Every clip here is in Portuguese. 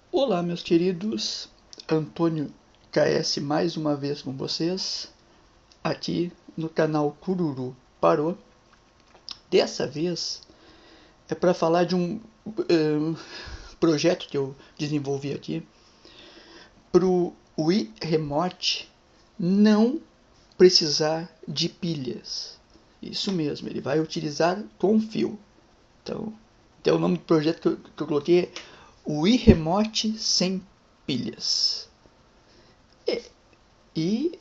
Olá, meus queridos, Antônio KS mais uma vez com vocês, aqui no canal Cururu Parou. Dessa vez é para falar de um projeto que eu desenvolvi aqui para o Wii Remote não precisar de pilhas. Isso mesmo, ele vai utilizar com fio. Então o nome do projeto que eu coloquei é Wii Remote sem pilhas. E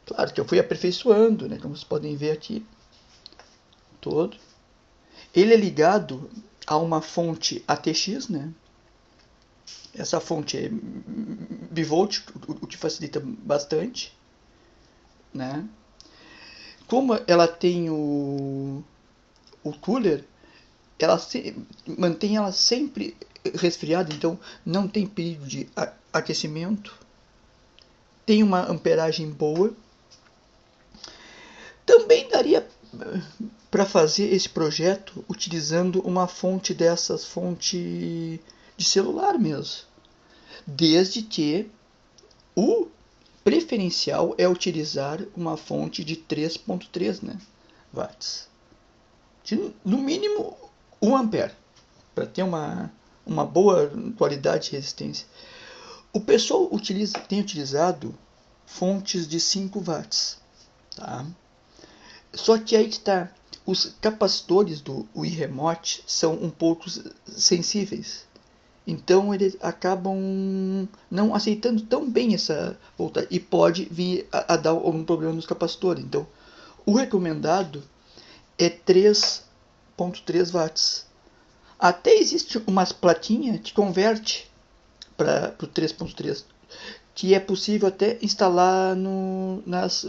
claro que eu fui aperfeiçoando, né, como vocês podem ver aqui, todo. Ele é ligado a uma fonte ATX, né? Essa fonte é bivolt, o que facilita bastante, né? Como ela tem o cooler, mantém ela sempre resfriada, então não tem perigo de aquecimento. Tem uma amperagem boa. Também daria para fazer esse projeto utilizando uma fonte dessas, fonte de celular mesmo, desde que o preferencial é utilizar uma fonte de 3.3, né, watts, de, no mínimo 1 ampere, para ter uma boa qualidade de resistência. O pessoal tem utilizado fontes de 5 watts, tá? Só que aí está, os capacitores do Wii Remote são um pouco sensíveis. Então eles acabam não aceitando tão bem essa voltagem e pode vir a dar algum problema nos capacitores. Então o recomendado é 3.3 watts. Até existe umas plaquinhas que converte para o 3.3, que é possível até instalar nas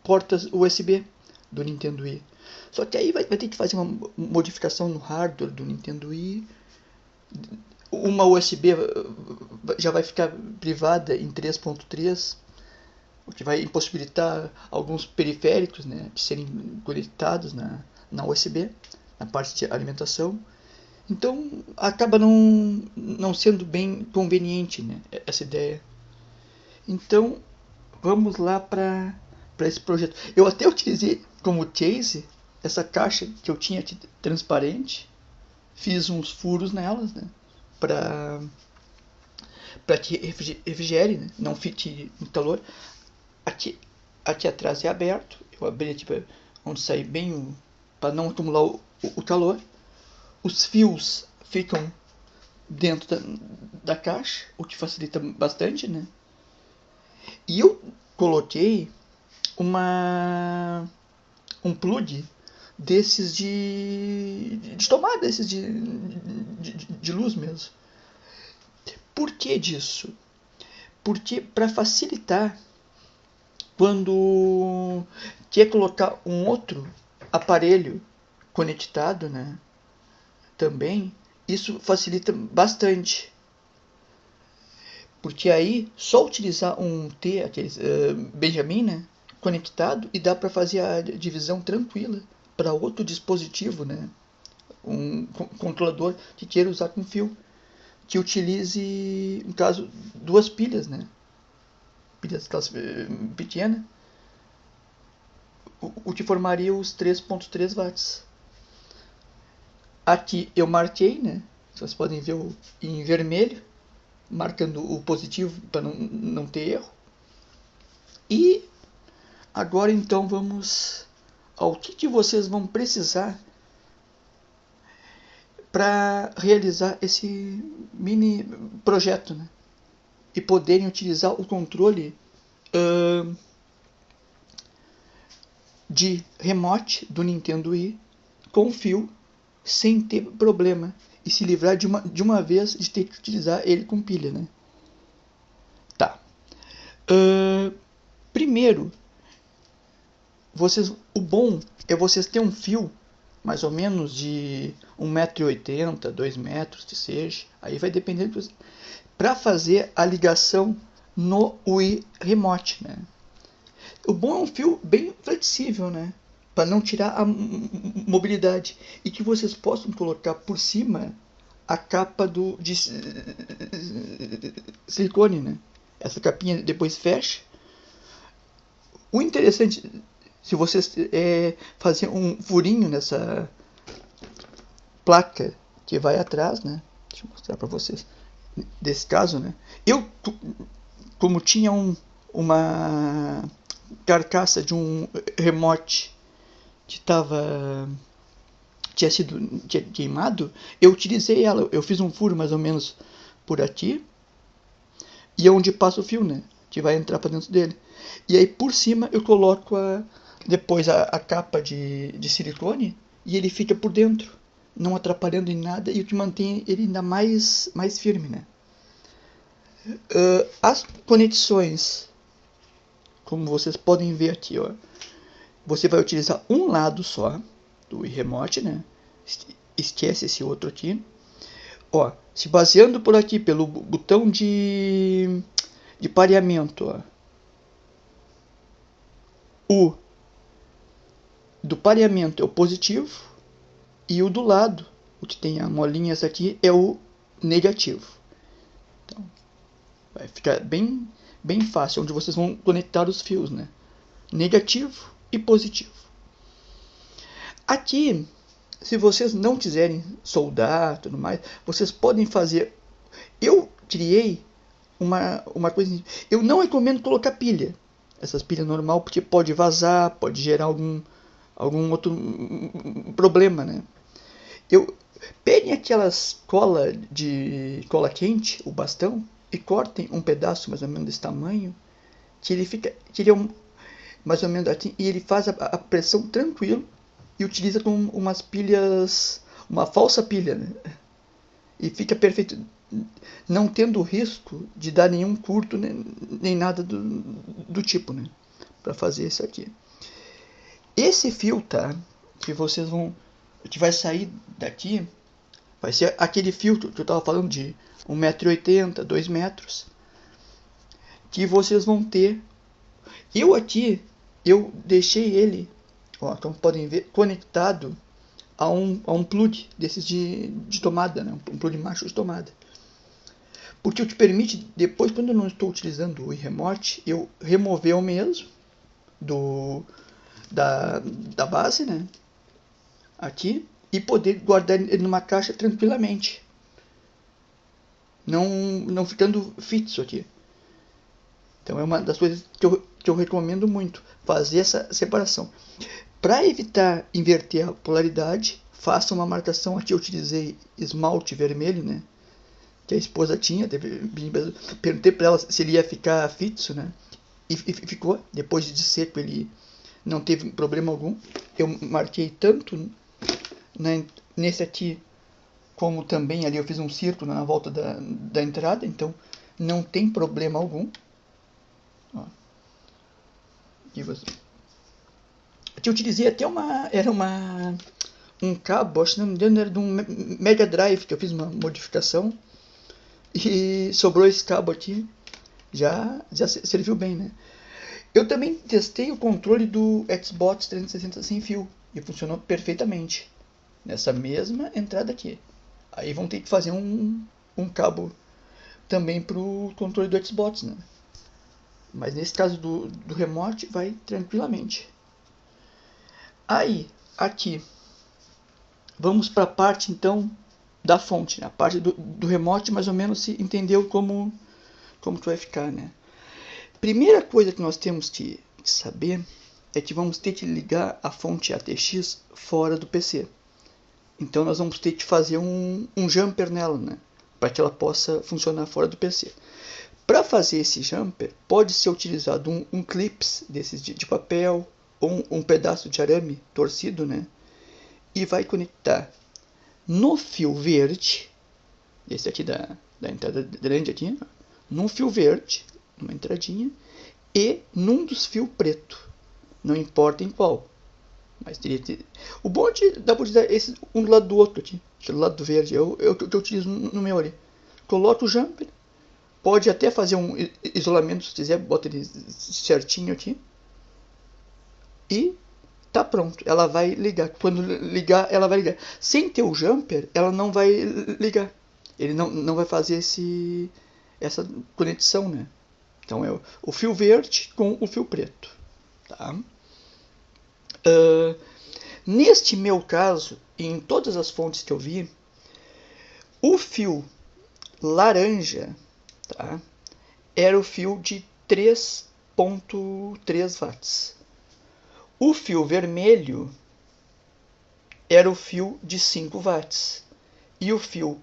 portas USB do Nintendo Wii. Só que aí vai ter que fazer uma modificação no hardware do Nintendo Wii. Uma USB já vai ficar privada em 3.3, o que vai impossibilitar alguns periféricos, né, de serem conectados na USB, na parte de alimentação. Então acaba não sendo bem conveniente, né, essa ideia. Então vamos lá para esse projeto. Eu até utilizei como case essa caixa que eu tinha aqui transparente, fiz uns furos nelas, né, para que refrigere, né, não fique no calor. Aqui atrás é aberto, eu abri aqui para onde sair bem para não acumular o calor. Os fios ficam dentro da caixa, o que facilita bastante, né? E eu coloquei um plug desses de tomada, desses de luz mesmo. Por que disso? Porque para facilitar quando quer colocar um outro aparelho conectado, né, também, isso facilita bastante. Porque aí só utilizar um T, aqueles Benjamin, né, conectado, e dá para fazer a divisão tranquila para outro dispositivo, né, um controlador que queira usar com fio, que utilize, no caso, duas pilhas, né, pilhas pequenas, o que formaria os 3.3 watts. Aqui eu marquei, né, vocês podem ver em vermelho, marcando o positivo para não ter erro. E agora então vamos ao que vocês vão precisar para realizar esse mini projeto, né? E poderem utilizar o controle de remote do Nintendo Wii com fio sem ter problema e se livrar de uma vez de ter que utilizar ele com pilha, né? Tá. Primeiro, o bom é vocês terem um fio mais ou menos de 1,80 m, 2 metros que seja, aí vai depender para fazer a ligação no Wii Remote, né? O bom é um fio bem flexível, né, para não tirar a mobilidade e que vocês possam colocar por cima a capa silicone, né? Essa capinha depois fecha. O interessante, se vocês fazer um furinho nessa placa que vai atrás, né? Deixa eu mostrar para vocês. Desse caso, né? Eu, como tinha uma carcaça de um remote que tinha sido queimado, eu utilizei ela. Eu fiz um furo mais ou menos por aqui e é onde passa o fio, né? Que vai entrar para dentro dele. E aí por cima eu coloco depois a capa de silicone e ele fica por dentro, não atrapalhando em nada e o que mantém ele ainda mais firme, né? As conexões, como vocês podem ver aqui, ó, você vai utilizar um lado só do remote, né? Esquece esse outro aqui. Ó, se baseando por aqui pelo botão de pareamento, ó, o do pareamento é o positivo e o do lado, o que tem as molinhas aqui, é o negativo. Então, vai ficar bem fácil, onde vocês vão conectar os fios, né? Negativo e positivo. Aqui, se vocês não quiserem soldar, tudo mais, vocês podem fazer. Eu criei uma coisa. Eu não recomendo colocar pilha. Essas pilhas normal, porque pode vazar, pode gerar algum outro problema, né? Peguem aquelas cola quente, o bastão, e cortem um pedaço mais ou menos desse tamanho, que ele é mais ou menos assim, e ele faz a pressão tranquilo e utiliza com umas pilhas, uma falsa pilha, né? E fica perfeito, não tendo risco de dar nenhum curto nem nada do tipo, né? Para fazer isso aqui. Esse fio, tá? Que vai sair daqui, vai ser aquele fio que eu tava falando de 1,80 m, 2 metros, que vocês vão ter. Eu deixei ele, ó, como podem ver, conectado a um plug desses de tomada, né? Um plug macho de tomada. Porque o que permite, depois, quando eu não estou utilizando o remote, eu remover o mesmo da base, né? Aqui, e poder guardar ele numa caixa tranquilamente, não ficando fixo aqui. Então é uma das coisas que eu recomendo muito, fazer essa separação. Para evitar inverter a polaridade, faça uma marcação. Aqui eu utilizei esmalte vermelho, né? Que a esposa tinha. Perguntei para ela se ele ia ficar fixo, né? E ficou. Depois de seco ele não teve problema algum. Eu marquei tanto nesse aqui, como também ali eu fiz um círculo na volta da entrada, então não tem problema algum. Ó. Aqui eu utilizei até um cabo, acho que não me engano, era de um Mega Drive, que eu fiz uma modificação e sobrou esse cabo aqui, já serviu bem, né? Eu também testei o controle do Xbox 360 sem fio e funcionou perfeitamente nessa mesma entrada aqui. Aí vão ter que fazer um cabo também para o controle do Xbox, né? Mas nesse caso do remote vai tranquilamente. Aí, aqui, vamos para a parte então da fonte, né? A parte do remote, mais ou menos se entendeu como que vai ficar, né? Primeira coisa que nós temos que saber é que vamos ter que ligar a fonte ATX fora do PC. Então nós vamos ter que fazer um jumper nela, né? Para que ela possa funcionar fora do PC. Para fazer esse jumper, pode ser utilizado um clips desses de papel ou um pedaço de arame torcido, né? E vai conectar no fio verde, esse aqui da entrada grande aqui, num fio verde, numa entradinha, e num dos fios preto, não importa em qual. Mas o bom é que dá para utilizar esse um do lado do outro aqui, do lado do verde, é o que eu utilizo no meu ali. Coloca o jumper, pode até fazer um isolamento se quiser, bota ele certinho aqui. E tá pronto, ela vai ligar. Quando ligar, ela vai ligar. Sem ter o jumper, ela não vai ligar. Ele não vai fazer essa conexão, né? Então é o fio verde com o fio preto, tá? Neste meu caso, e em todas as fontes que eu vi, o fio laranja, tá, era o fio de 3.3 watts. O fio vermelho era o fio de 5 watts. E o fio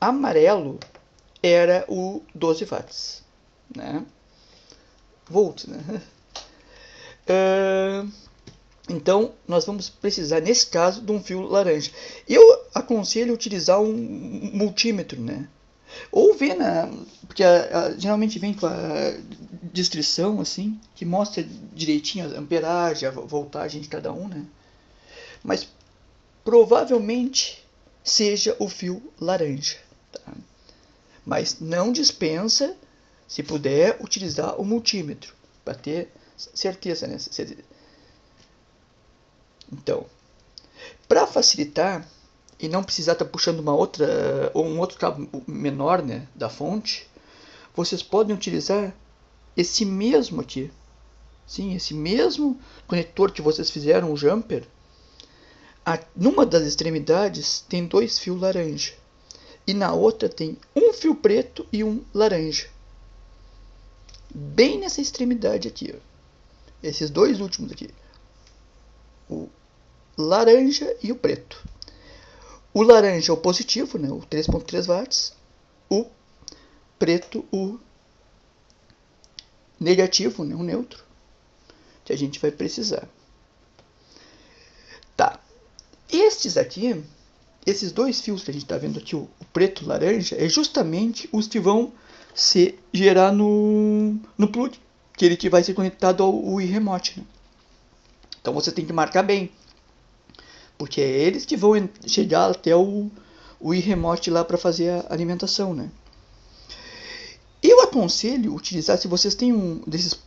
amarelo era o 12 watts, né? Volts, né? Então, nós vamos precisar, nesse caso, de um fio laranja. Eu aconselho utilizar um multímetro, né? Ou ver, porque geralmente vem com a descrição, assim, que mostra direitinho a amperagem, a voltagem de cada um, né? Mas provavelmente seja o fio laranja, tá? Mas não dispensa, se puder, utilizar o multímetro, para ter certeza, né? Então, para facilitar e não precisar estar puxando uma outra ou um outro cabo menor, né, da fonte, vocês podem utilizar esse mesmo aqui. Sim, esse mesmo conector que vocês fizeram, o jumper. Numa das extremidades tem 2 fios laranja e na outra tem um fio preto e um laranja. Bem nessa extremidade aqui, ó. Esses dois últimos aqui, o laranja e o preto. O laranja é o positivo, né, o 3.3 watts. O preto, o negativo, né, o neutro, que a gente vai precisar. Tá. Esses dois fios que a gente está vendo aqui, o preto e o laranja, é justamente os que vão se gerar no plug, que ele que vai ser conectado ao Wii Remote, né? Então você tem que marcar bem, porque é eles que vão chegar até o Wii Remote lá para fazer a alimentação, né? Eu aconselho utilizar, se vocês têm um desses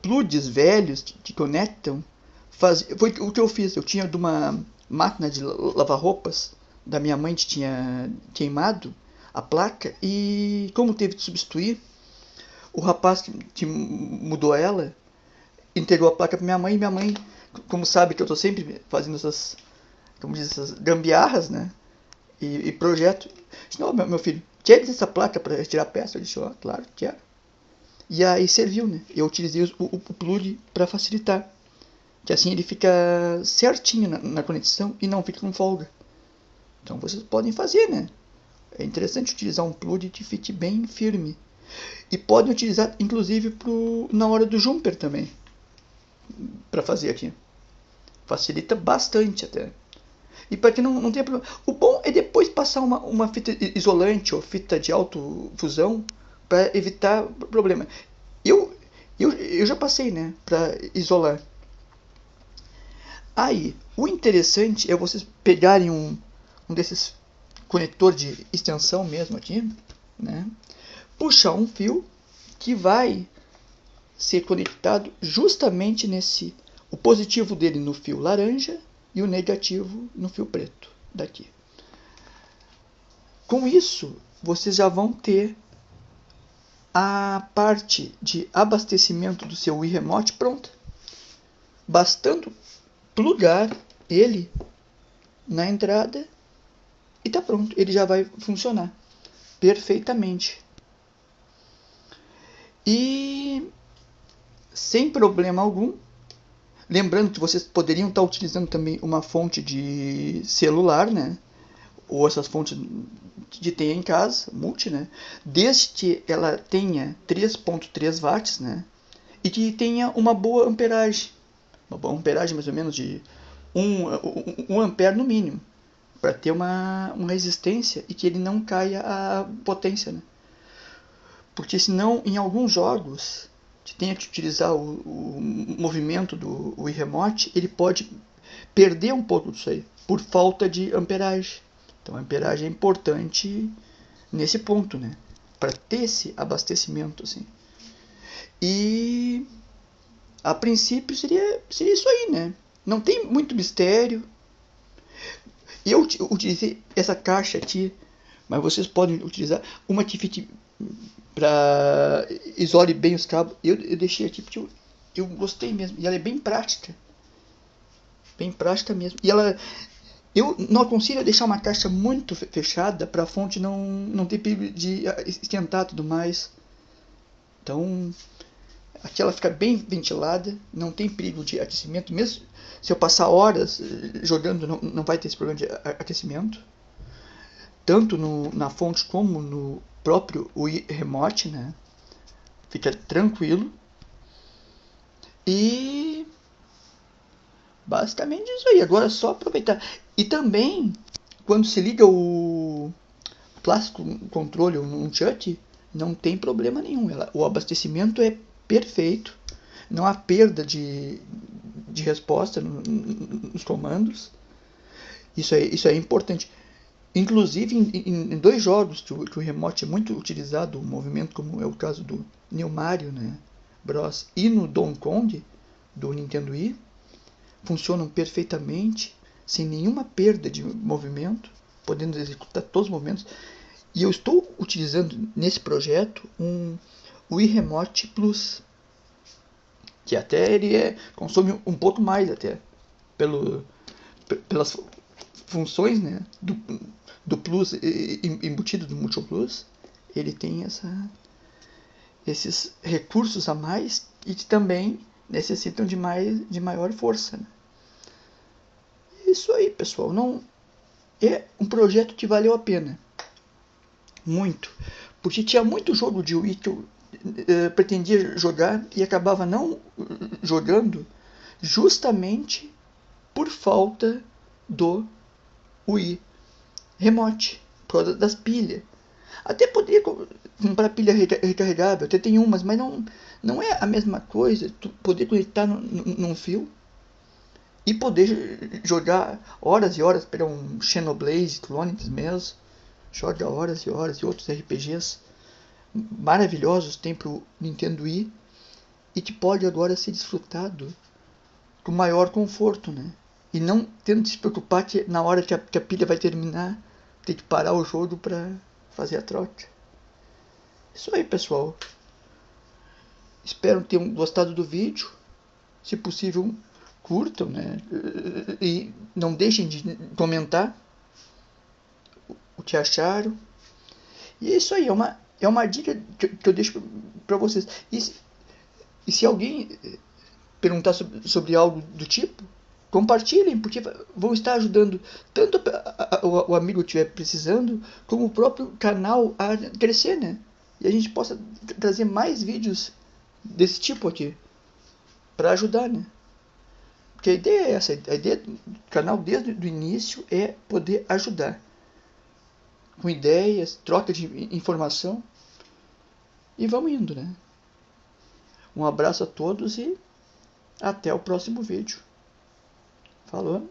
plugs velhos que conectam, foi o que eu fiz. Eu tinha de uma máquina de lavar roupas da minha mãe que tinha queimado a placa, e como teve que substituir, o rapaz que mudou ela entregou a placa para minha mãe, e minha mãe, como sabe que eu estou sempre fazendo essas, como diz, essas gambiarras, né, e projeto, disse: não, meu filho, quer essa placa para retirar a peça? Eu disse: ó, claro, quero. E aí serviu, né? Eu utilizei o plug para facilitar, que assim ele fica certinho na conexão e não fica com folga. Então vocês podem fazer, né? É interessante utilizar um plug que fique bem firme. E podem utilizar, inclusive, na hora do jumper também, para fazer aqui. Facilita bastante até. E para que não tenha problema. O bom é depois passar uma fita isolante ou fita de autofusão para evitar problema. Eu já passei, né, para isolar. Aí, o interessante é vocês pegarem um desses conector de extensão mesmo aqui, né, puxar um fio que vai ser conectado justamente nesse, o positivo dele no fio laranja e o negativo no fio preto daqui. Com isso, vocês já vão ter a parte de abastecimento do seu Wii Remote pronta, bastando plugar ele na entrada e tá pronto, ele já vai funcionar perfeitamente. E sem problema algum. Lembrando que vocês poderiam estar utilizando também uma fonte de celular, né? Ou essas fontes que tem em casa, multi, né? Desde que ela tenha 3.3 watts, né? E que tenha uma boa amperagem. Uma boa amperagem mais ou menos de 1 ampere no mínimo, para ter uma resistência e que ele não caia a potência, né? Porque senão, em alguns jogos que tenha que utilizar o movimento do Wii Remote, ele pode perder um pouco disso aí, por falta de amperagem. Então a amperagem é importante nesse ponto, né? Para ter esse abastecimento, assim. E a princípio seria isso aí, né? Não tem muito mistério. Eu utilizei essa caixa aqui mas vocês podem utilizar uma Tifit para isole bem os cabos. Eu deixei aqui porque eu gostei mesmo, e ela é bem prática mesmo. E ela, eu não aconselho deixar uma caixa muito fechada para a fonte não ter perigo de esquentar tudo mais. Então aqui ela fica bem ventilada, não tem perigo de aquecimento, mesmo se eu passar horas jogando não vai ter esse problema de aquecimento, tanto na fonte como no próprio Wii Remote, né? Fica tranquilo. E basicamente isso aí, agora é só aproveitar. E também, quando se liga o clássico controle ou um shut, não tem problema nenhum. O abastecimento é perfeito, não há perda de resposta nos comandos. Isso é importante. Inclusive em dois jogos que o remote é muito utilizado, o movimento, como é o caso do New Mario, né, Bros. E no Donkey Kong do Nintendo Wii, funcionam perfeitamente, sem nenhuma perda de movimento, podendo executar todos os movimentos. E eu estou utilizando nesse projeto um Wii Remote Plus, que até ele consome um pouco mais até, pelas funções, né, do Plus embutido do Multi Plus. Ele tem esses recursos a mais e que também necessitam de maior força, né? Isso aí, pessoal. Não é um projeto que valeu a pena. Muito. Porque tinha muito jogo de Wii que eu pretendia jogar e acabava não jogando justamente por falta do Wii Remote, por causa das pilhas. Até poderia comprar pilha recarregável, até tem umas, mas não é a mesma coisa tu poder conectar num fio e poder jogar horas e horas para um Xenoblade Chronicles mesmo. Joga horas e horas e outros RPGs maravilhosos tem pro Nintendo Wii e que pode agora ser desfrutado com maior conforto, né? E não tendo de se preocupar que na hora que a pilha vai terminar, tem que parar o jogo para fazer a troca. Isso aí, pessoal. Espero que tenham gostado do vídeo. Se possível, curtam, né? E não deixem de comentar o que acharam. E é isso aí, é uma dica que eu deixo para vocês. E se alguém perguntar sobre algo do tipo, compartilhem, porque vão estar ajudando tanto o amigo que estiver precisando, como o próprio canal a crescer, né? E a gente possa trazer mais vídeos desse tipo aqui, para ajudar, né? Porque a ideia é essa, a ideia do canal desde o início é poder ajudar. Com ideias, troca de informação. E vamos indo, né? Um abraço a todos e até o próximo vídeo. Falou?